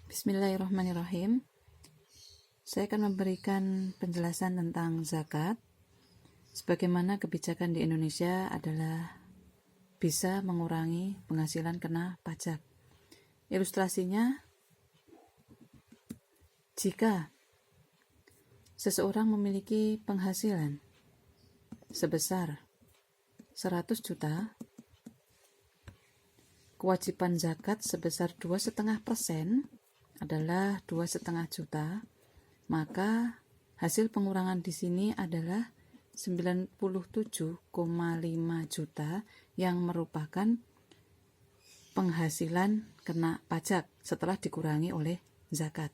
Bismillahirrahmanirrahim. Saya akan memberikan penjelasan tentang zakat. Sebagaimana kebijakan di Indonesia adalah bisa mengurangi penghasilan kena pajak. Ilustrasinya, jika seseorang memiliki penghasilan sebesar 100 juta, kewajiban zakat sebesar 2,5% adalah 2,5 juta, maka hasil pengurangan di sini adalah 97,5 juta yang merupakan penghasilan kena pajak setelah dikurangi oleh zakat.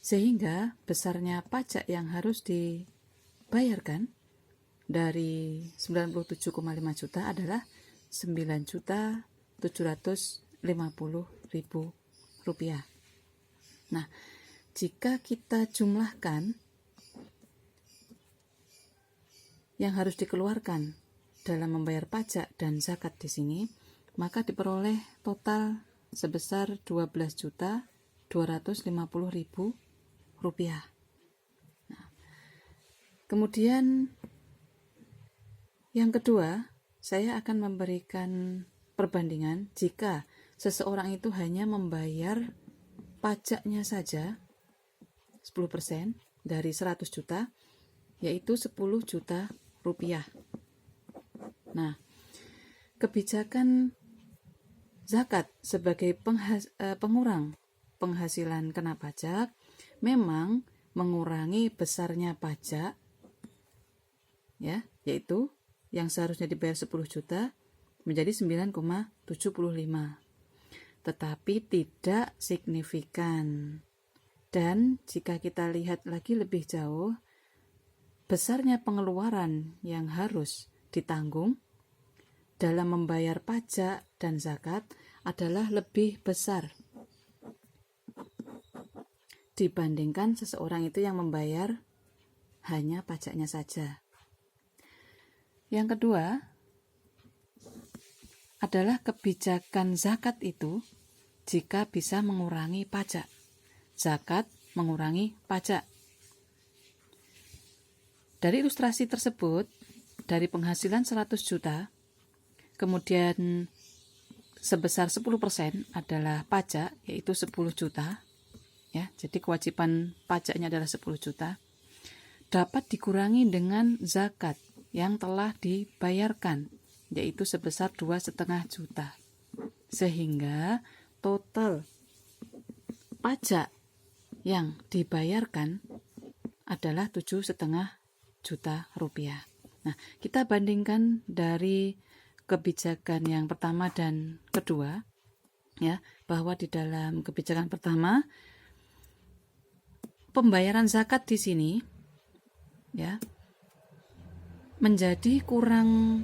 Sehingga besarnya pajak yang harus dibayarkan dari 97,5 juta adalah 9.750.000 rupiah. Nah, jika kita jumlahkan yang harus dikeluarkan dalam membayar pajak dan zakat di sini, maka diperoleh total sebesar 12.250.000 rupiah. Nah, kemudian yang kedua, saya akan memberikan perbandingan jika seseorang itu hanya membayar pajaknya saja 10% dari 100 juta, yaitu 10 juta rupiah. Nah, kebijakan zakat sebagai pengurang penghasilan kena pajak memang mengurangi besarnya pajak, ya, yaitu yang seharusnya dibayar 10 juta menjadi 9,75. Tetapi tidak signifikan. Dan jika kita lihat lagi lebih jauh, besarnya pengeluaran yang harus ditanggung dalam membayar pajak dan zakat adalah lebih besar dibandingkan seseorang itu yang membayar hanya pajaknya saja. Yang kedua adalah kebijakan zakat itu jika bisa mengurangi pajak. Zakat mengurangi pajak. Dari ilustrasi tersebut, dari penghasilan 100 juta, kemudian sebesar 10% adalah pajak, yaitu 10 juta. Ya, jadi kewajiban pajaknya adalah 10 juta. Dapat dikurangi dengan zakat yang telah dibayarkan, yaitu sebesar 2,5 juta. Sehingga total pajak yang dibayarkan adalah 7,5 juta rupiah. Nah, kita bandingkan dari kebijakan yang pertama dan kedua, ya, bahwa di dalam kebijakan pertama pembayaran zakat di sini, ya, menjadi kurang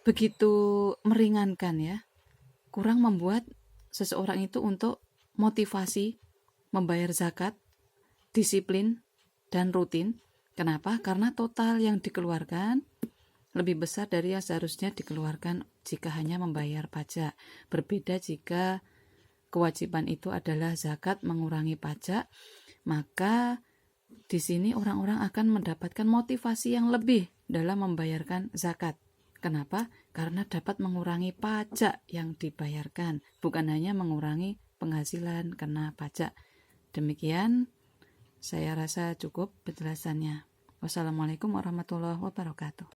begitu meringankan, ya, kurang membuat seseorang itu untuk motivasi membayar zakat, disiplin dan rutin. Kenapa? Karena total yang dikeluarkan lebih besar dari yang seharusnya dikeluarkan jika hanya membayar pajak. Berbeda jika kewajiban itu adalah zakat mengurangi pajak, maka di sini orang-orang akan mendapatkan motivasi yang lebih dalam membayarkan zakat. Kenapa? Karena dapat mengurangi pajak yang dibayarkan, bukan hanya mengurangi penghasilan kena pajak. Demikian, saya rasa cukup penjelasannya. Wassalamualaikum warahmatullahi wabarakatuh.